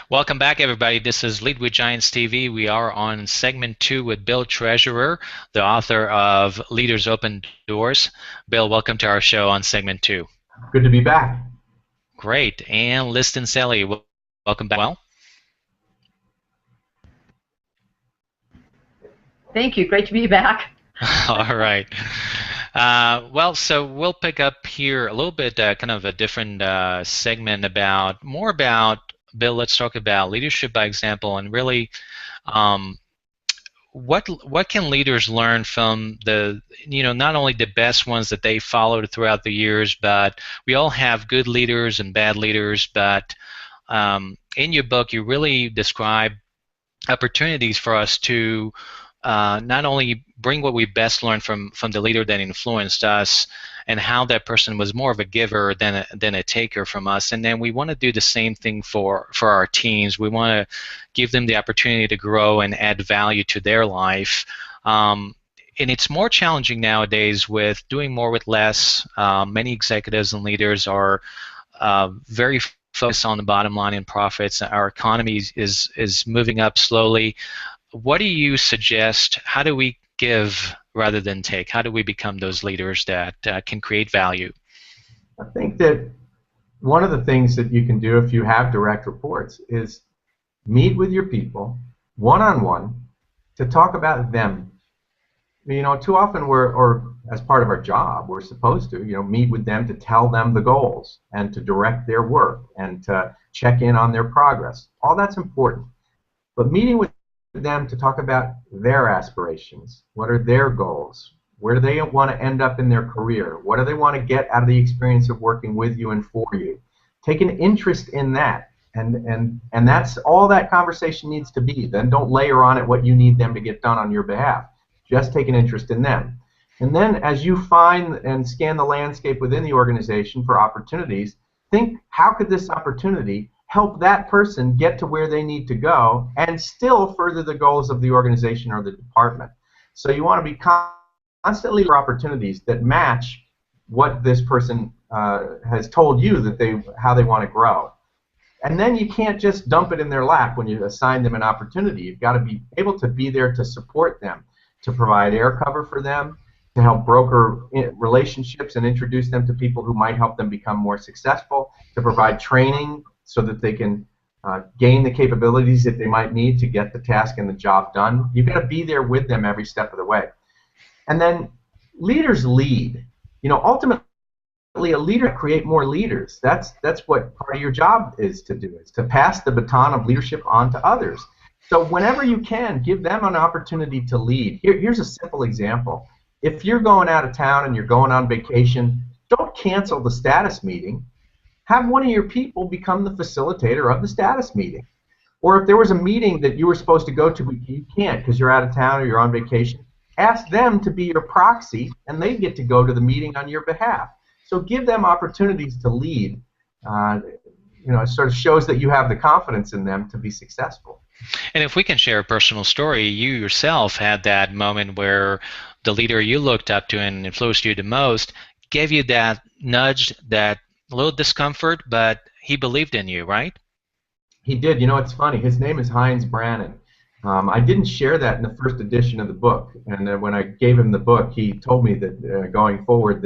Welcome back, everybody. This is Lead with Giants TV. We are on segment 2 with Bill Treasurer, the author of Leaders Open Doors. Bill, welcome to our show on segment 2. Good to be back. Great. And Liston Selly, welcome back. Well, thank you. Great to be back. all right. So we'll pick up here a little bit, kind of a different segment more about Bill. Let's talk about leadership by example, and really, what can leaders learn from not only the best ones that they followed throughout the years, but we all have good leaders and bad leaders. But in your book, you really describe opportunities for us to not only bring what we best learned from the leader that influenced us, and how that person was more of a giver than a taker from us. And then we want to do the same thing for our teams. We want to give them the opportunity to grow and add value to their life. And it's more challenging nowadays with doing more with less. Many executives and leaders are very focused on the bottom line and profits. Our economy is moving up slowly. What do you suggest? How do we give rather than take? How do we become those leaders that can create value? I think that one of the things that you can do if you have direct reports is meet with your people one-on-one to talk about them. Too often or as part of our job, we're supposed to, meet with them to tell them the goals and to direct their work and to check in on their progress. All that's important. But meeting with them to talk about their aspirations. What are their goals? Where do they want to end up in their career? What do they want to get out of the experience of working with you and for you? Take an interest in that, and that's all that conversation needs to be. Then don't layer on it what you need them to get done on your behalf. Just take an interest in them. And then as you find and scan the landscape within the organization for opportunities, think, how could this opportunity help that person get to where they need to go and still further the goals of the organization or the department. So you want to be constantly for opportunities that match what this person has told you that how they want to grow. And then you can't just dump it in their lap when you assign them an opportunity. You've got to be able to be there to support them, to provide air cover for them, to help broker relationships and introduce them to people who might help them become more successful, to provide training so that they can gain the capabilities that they might need to get the task and the job done. You've got to be there with them every step of the way. And then leaders lead. Ultimately, a leader create more leaders. That's what part of your job is to do, is to pass the baton of leadership on to others. So whenever you can, give them an opportunity to lead. Here's a simple example. If you're going out of town and you're going on vacation, don't cancel the status meeting. Have one of your people become the facilitator of the status meeting. Or if there was a meeting that you were supposed to go to but you can't because you're out of town or you're on vacation, ask them to be your proxy and they get to go to the meeting on your behalf. So give them opportunities to lead. It sort of shows that you have the confidence in them to be successful. And if we can share a personal story, you yourself had that moment where the leader you looked up to and influenced you the most gave you that nudge, that a little discomfort, but he believed in you, right? He did. It's funny. His name is Heinz Brannon. I didn't share that in the first edition of the book, and when I gave him the book, he told me that going forward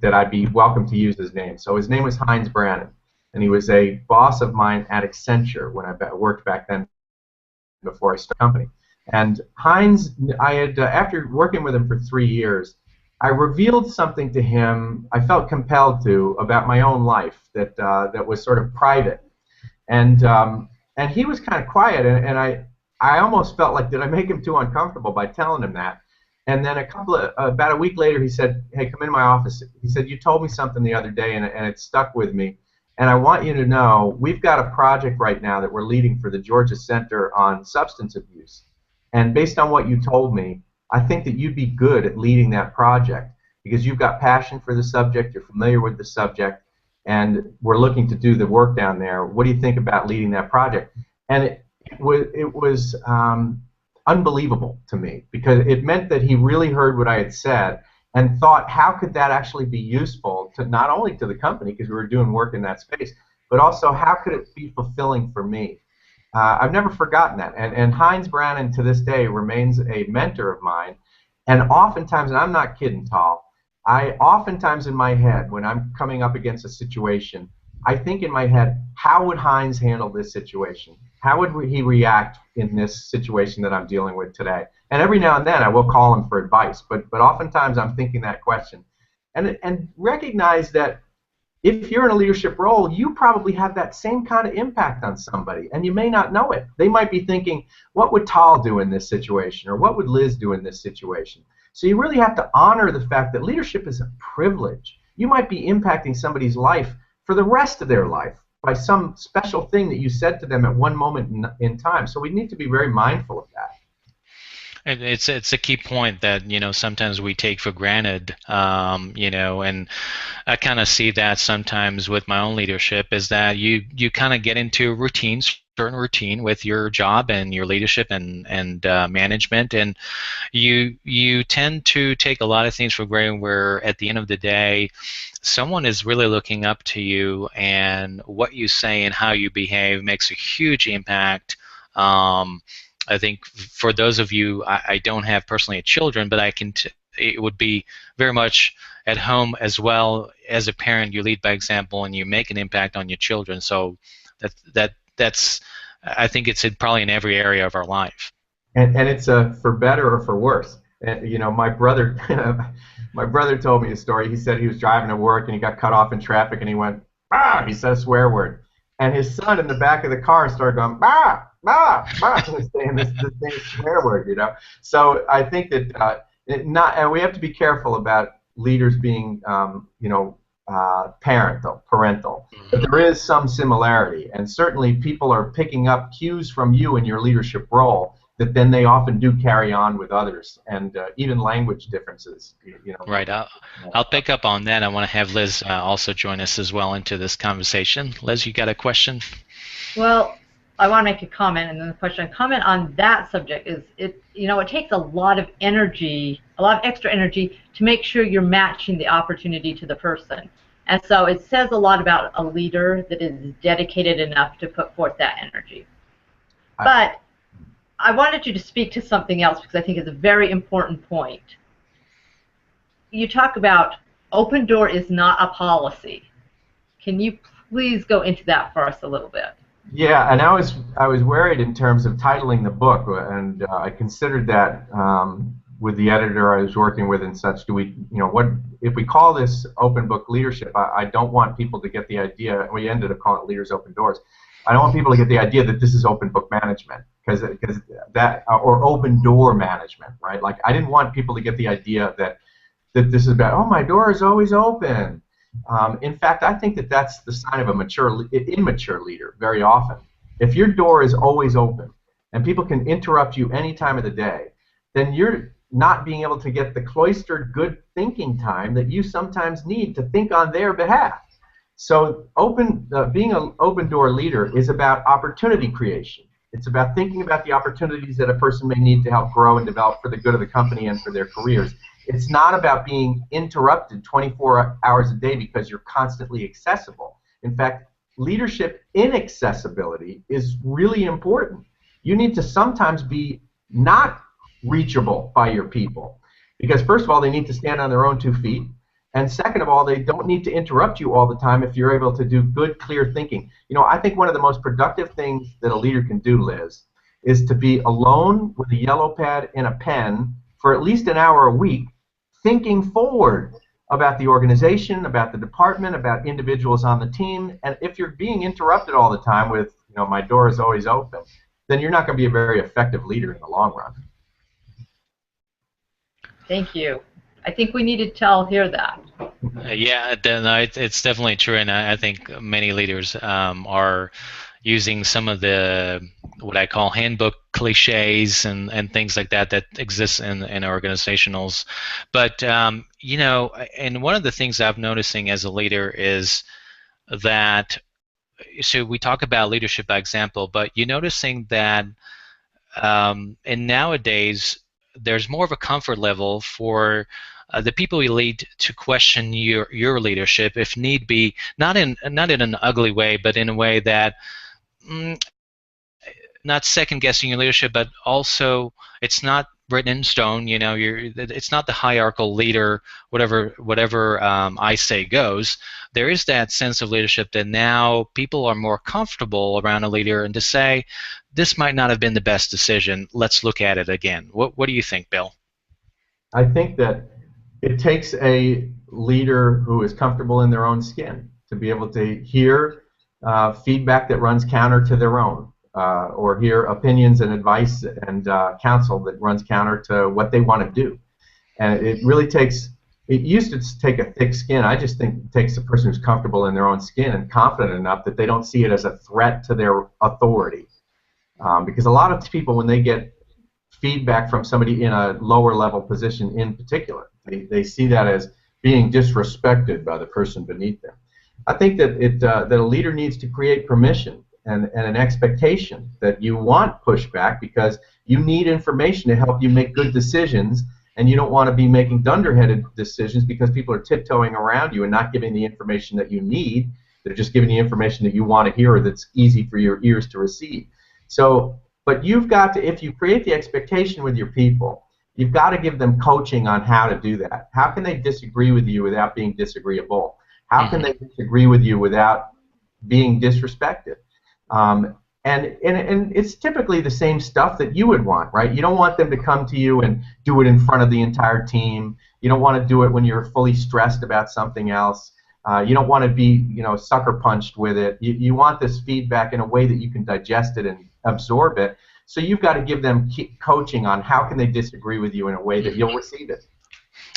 that I'd be welcome to use his name. So his name was Heinz Brannon, and he was a boss of mine at Accenture when I worked back then before I started the company. And Heinz, I had after working with him for 3 years, I revealed something to him I felt compelled to about my own life that was sort of private, and he was kind of quiet, and I almost felt like, did I make him too uncomfortable by telling him that? And then about a week later, he said, "Hey, come in my office." He said, "You told me something the other day, and it stuck with me, and I want you to know we've got a project right now that we're leading for the Georgia Center on Substance Abuse, and based on what you told me, I think that you'd be good at leading that project because you've got passion for the subject, you're familiar with the subject, and we're looking to do the work down there. What do you think about leading that project?" And it was unbelievable to me because it meant that he really heard what I had said and thought, how could that actually be useful to not only to the company because we were doing work in that space, but also how could it be fulfilling for me? I've never forgotten that. And Heinz Brannon to this day remains a mentor of mine. And oftentimes, and I'm not kidding, Tal, I oftentimes in my head, when I'm coming up against a situation, I think in my head, how would Heinz handle this situation? How would he react in this situation that I'm dealing with today? And every now and then I will call him for advice, but oftentimes I'm thinking that question. And recognize that if you're in a leadership role, you probably have that same kind of impact on somebody, and you may not know it. They might be thinking, what would Tal do in this situation, or what would Liz do in this situation? So you really have to honor the fact that leadership is a privilege. You might be impacting somebody's life for the rest of their life by some special thing that you said to them at one moment in time. So we need to be very mindful of that. And it's a key point that sometimes we take for granted, and I kind of see that sometimes with my own leadership is that you kind of get into certain routine with your job and your leadership and management, and you tend to take a lot of things for granted. Where at the end of the day, someone is really looking up to you, and what you say and how you behave makes a huge impact. I think for those of you, I don't have personally children, but it would be very much at home as well. As a parent, you lead by example and you make an impact on your children. So that's I think it's probably in every area of our life. And it's for better or for worse. My brother told me a story. He said he was driving to work and he got cut off in traffic and he went, "Ah!" He said a swear word. And his son in the back of the car started going, "Ah! Ah, ah," saying this same swear word, So I think that and we have to be careful about leaders being, parental. But there is some similarity, and certainly people are picking up cues from you in your leadership role that then they often do carry on with others, and even language differences. Right. I'll pick up on that. I want to have Liz also join us as well into this conversation. Liz, you got a question? Well, I want to make a comment, and then the question. A comment on that subject is it takes a lot of energy, a lot of extra energy to make sure you're matching the opportunity to the person. And so it says a lot about a leader that is dedicated enough to put forth that energy. But I wanted you to speak to something else because I think it's a very important point. You talk about open door is not a policy. Can you please go into that for us a little bit? Yeah, and I was worried in terms of titling the book, and I considered that with the editor I was working with and such. Do we, what if we call this open book leadership? I don't want people to get the idea. We ended up calling it Leaders Open Doors. I don't want people to get the idea that this is open book management, because that or open door management, right? Like I didn't want people to get the idea that this is about, oh, my door is always open. In fact, I think that that's the sign of a immature leader very often. If your door is always open and people can interrupt you any time of the day, then you're not being able to get the cloistered good thinking time that you sometimes need to think on their behalf. So being an open door leader is about opportunity creation. It's about thinking about the opportunities that a person may need to help grow and develop for the good of the company and for their careers. It's not about being interrupted 24 hours a day because you're constantly accessible. In fact, leadership inaccessibility is really important. You need to sometimes be not reachable by your people, because first of all, they need to stand on their own 2 feet, and second of all, they don't need to interrupt you all the time if you're able to do good, clear thinking. I think one of the most productive things that a leader can do, Liz, is to be alone with a yellow pad and a pen for at least an hour a week, thinking forward about the organization, about the department, about individuals on the team. And if you're being interrupted all the time with, my door is always open, then you're not going to be a very effective leader in the long run. Thank you. I think we needed to hear that. Yeah, it's definitely true, and I think many leaders are using some of the what I call handbook cliches and things like that exist in organizationals. But and one of the things I'm noticing as a leader is that, so we talk about leadership by example, but you're noticing that and nowadays there's more of a comfort level for the people you lead to question your leadership if need be, not in an ugly way, but in a way that not second guessing your leadership, but also it's not written in stone. You know, it's not the hierarchical leader. Whatever I say goes. There is that sense of leadership that now people are more comfortable around a leader, and to say this might not have been the best decision. Let's look at it again. What do you think, Bill? I think that it takes a leader who is comfortable in their own skin to be able to hear feedback that runs counter to their own, or hear opinions and advice and counsel that runs counter to what they want to do. And it really takes, it used to take a thick skin. I just think it takes a person who's comfortable in their own skin and confident enough that they don't see it as a threat to their authority. Because a lot of people, when they get feedback from somebody in a lower level position in particular, they see that as being disrespected by the person beneath them. I think that that a leader needs to create permission and an expectation that you want pushback because you need information to help you make good decisions, and you don't want to be making dunderheaded decisions because people are tiptoeing around you and not giving the information that you need. They're just giving the information that you want to hear or that's easy for your ears to receive. So, but you've got to, if you create the expectation with your people, you've got to give them coaching on how to do that. How can they disagree with you without being disagreeable? How can they disagree with you without being disrespected? And it's typically the same stuff that you would want, right? You don't want them to come to you and do it in front of the entire team. You don't want to do it when you're fully stressed about something else. You don't want to be, sucker punched with it. You want this feedback in a way that you can digest it and absorb it. So you've got to give them coaching on how can they disagree with you in a way that you'll receive it.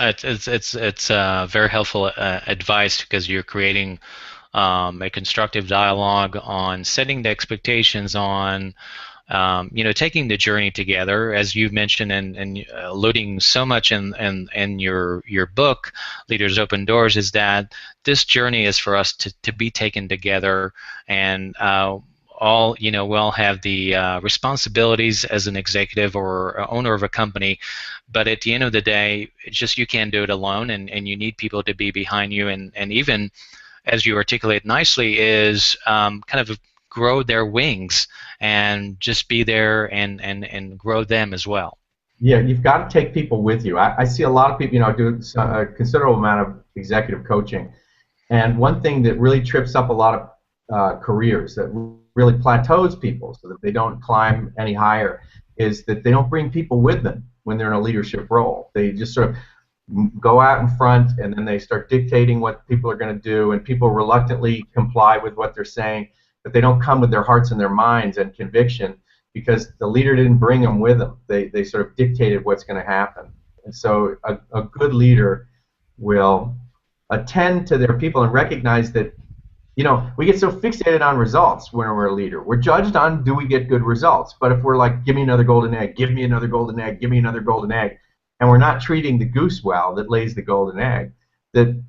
It's very helpful advice because you're creating a constructive dialogue on setting the expectations on taking the journey together, as you've mentioned and alluding so much in your book, Leaders Open Doors, is that this journey is for us to be taken together, and we'll have the responsibilities as an executive or owner of a company, but at the end of the day, it's just you can't do it alone, and you need people to be behind you, and even, as you articulate nicely, is kind of grow their wings and just be there and grow them as well. Yeah, you've got to take people with you. I see a lot of people, do a considerable amount of executive coaching, and one thing that really trips up a lot of careers, that really plateaus people so that they don't climb any higher, is that they don't bring people with them when they're in a leadership role. They just sort of go out in front, and then they start dictating what people are going to do, and people reluctantly comply with what they're saying, but they don't come with their hearts and their minds and conviction because the leader didn't bring them with them. They sort of dictated what's going to happen. And so a good leader will attend to their people and recognize that, we get so fixated on results when we're a leader. We're judged on, do we get good results? But if we're like, give me another golden egg, give me another golden egg, give me another golden egg, and we're not treating the goose well that lays the golden egg, that,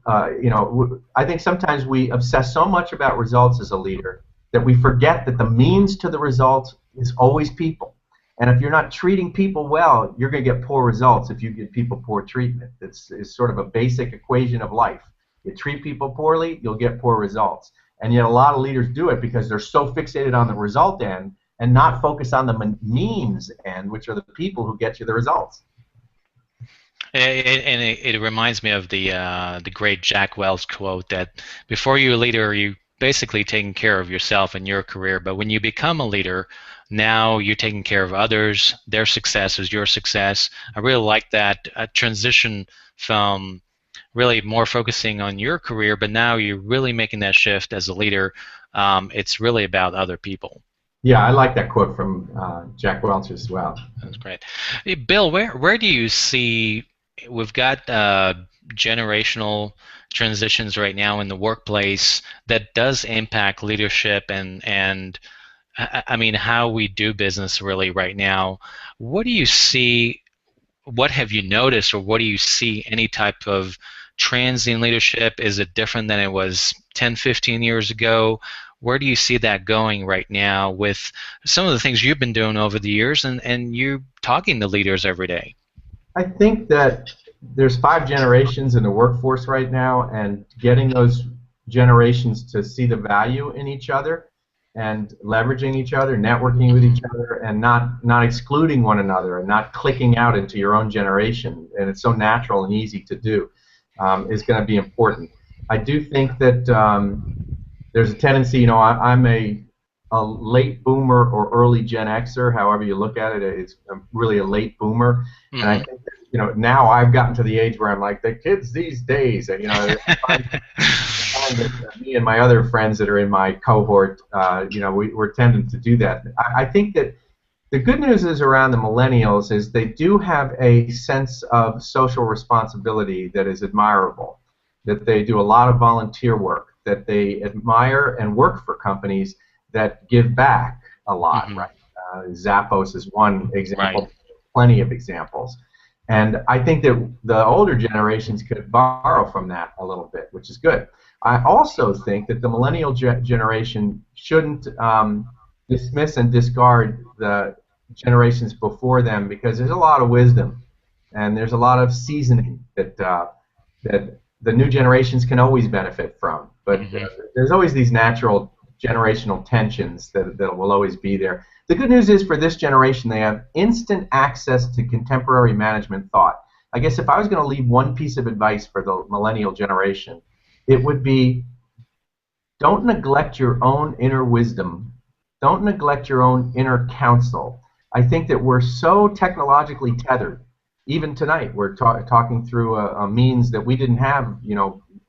I think sometimes we obsess so much about results as a leader that we forget that the means to the result is always people. And if you're not treating people well, you're going to get poor results if you give people poor treatment. It's sort of a basic equation of life. You treat people poorly, you'll get poor results. And yet a lot of leaders do it because they're so fixated on the result end and not focus on the means end, which are the people who get you the results. And it reminds me of the great Jack Welch quote that before you're a leader, you basically taking care of yourself and your career, but when you become a leader, now you're taking care of others. Their success is your success. I really like that transition from really more focusing on your career, but now you're really making that shift as a leader. It's really about other people. Yeah, I like that quote from Jack Welch as well. That's great. Hey, Bill, where do you see, we've got generational transitions right now in the workplace that does impact leadership and I mean how we do business really right now. What do you see, what have you noticed, or what do you see any type of trends in leadership? Is it different than it was 10, 15 years ago? Where do you see that going right now with some of the things you've been doing over the years and you talking to leaders every day? I think that there's 5 generations in the workforce right now, and getting those generations to see the value in each other and leveraging each other, networking with each other, and not excluding one another, and not clicking out into your own generation. And it's so natural and easy to do, is going to be important. I do think that there's a tendency, I'm a late boomer or early Gen Xer, however you look at it. I'm really a late boomer, and I think that, now I've gotten to the age where I'm like, the kids these days, and me and my other friends that are in my cohort, we're tending to do that. I think that the good news is around the millennials is they do have a sense of social responsibility that is admirable, that they do a lot of volunteer work, that they admire and work for companies that give back a lot, right? Zappos is one example, right. Plenty of examples. And I think that the older generations could borrow from that a little bit, which is good. I also think that the millennial generation shouldn't dismiss and discard the generations before them, because there's a lot of wisdom and there's a lot of seasoning that that the new generations can always benefit from. But there's always these natural generational tensions that will always be there. The good news is for this generation, they have instant access to contemporary management thought. I guess if I was going to leave one piece of advice for the millennial generation, it would be, don't neglect your own inner wisdom. Don't neglect your own inner counsel. I think that we're so technologically tethered. Even tonight, we're talking through a means that we didn't have,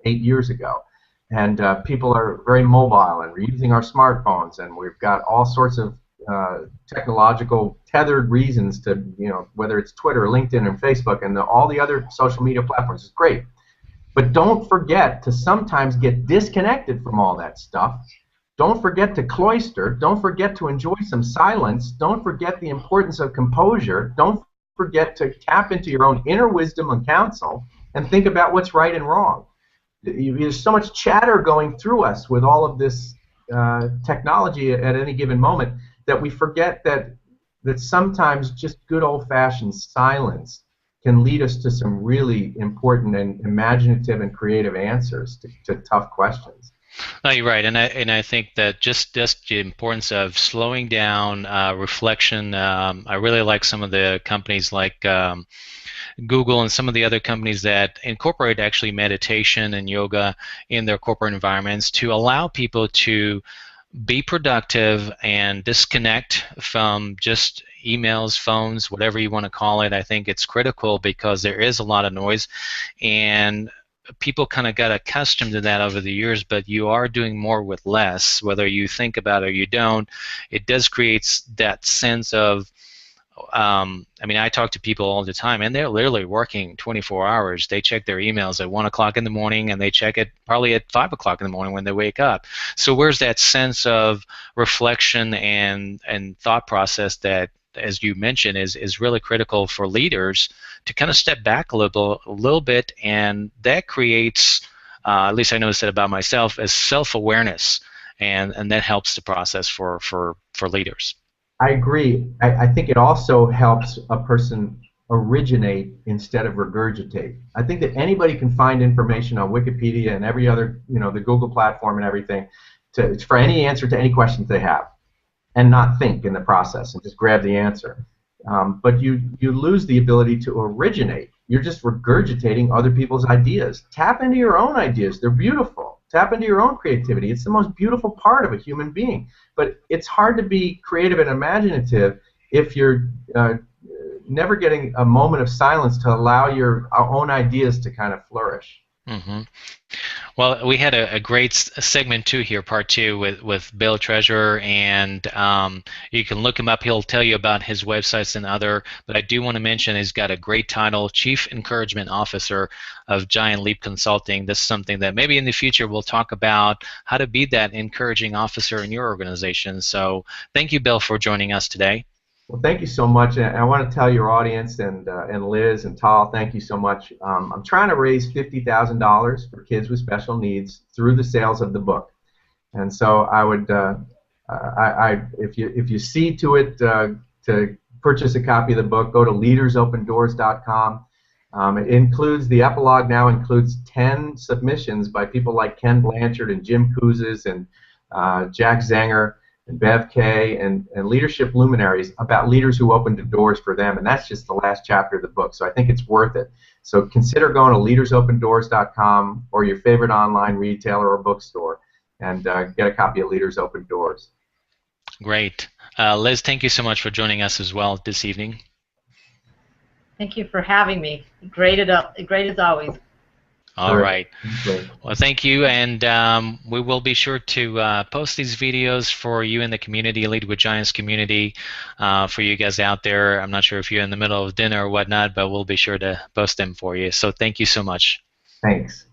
8 years ago. And people are very mobile, and we're using our smartphones, and we've got all sorts of technological tethered reasons to, whether it's Twitter, LinkedIn, and Facebook, and all the other social media platforms. It's great. But don't forget to sometimes get disconnected from all that stuff. Don't forget to cloister. Don't forget to enjoy some silence. Don't forget the importance of composure. Don't forget to tap into your own inner wisdom and counsel and think about what's right and wrong. There's so much chatter going through us with all of this technology at any given moment that we forget that sometimes just good old-fashioned silence can lead us to some really important and imaginative and creative answers to tough questions. No, you're right, and I think that just the importance of slowing down, reflection. I really like some of the companies like Google and some of the other companies that incorporate actually meditation and yoga in their corporate environments to allow people to be productive and disconnect from just emails, phones, whatever you want to call it. I think it's critical because there is a lot of noise, and people kind of got accustomed to that over the years, but you are doing more with less, whether you think about it or you don't. It does create that sense of I talk to people all the time, and they're literally working 24 hours. They check their emails at 1 o'clock in the morning, and they check it probably at 5 o'clock in the morning when they wake up. So where's that sense of reflection and thought process that, as you mentioned, is really critical for leaders to kind of step back a little bit, and that creates, at least I noticed that about myself, as self-awareness, and that helps the process for leaders. I agree. I think it also helps a person originate instead of regurgitate. I think that anybody can find information on Wikipedia and every other, the Google platform and everything, for any answer to any questions they have, and not think in the process and just grab the answer. But you lose the ability to originate. You're just regurgitating other people's ideas. Tap into your own ideas. They're beautiful. Tap into your own creativity. It's the most beautiful part of a human being. But it's hard to be creative and imaginative if you're never getting a moment of silence to allow your own ideas to kind of flourish. Mm-hmm. Well, we had a great segment 2 here, part 2, with Bill Treasurer, and you can look him up. He'll tell you about his websites and other, but I do want to mention he's got a great title, Chief Encouragement Officer of Giant Leap Consulting. This is something that maybe in the future we'll talk about, how to be that encouraging officer in your organization. So thank you, Bill, for joining us today. Well, thank you so much, and I want to tell your audience and Liz and Tal, thank you so much. I'm trying to raise $50,000 for kids with special needs through the sales of the book, and so I would, if you see to it to purchase a copy of the book, go to leadersopendoors.com. It includes, the epilogue now includes 10 submissions by people like Ken Blanchard and Jim Kouzes and Jack Zenger. and Bev Kay and leadership luminaries about leaders who opened the doors for them, and that's just the last chapter of the book, so I think it's worth it. So consider going to leadersopendoors.com or your favorite online retailer or bookstore and get a copy of Leaders Open Doors. Great. Liz, thank you so much for joining us as well this evening. Thank you for having me. Great as always. All right. Great. Well, thank you, and we will be sure to post these videos for you in the community, Lead with Giants community, for you guys out there. I'm not sure if you're in the middle of dinner or whatnot, but we'll be sure to post them for you. So thank you so much. Thanks.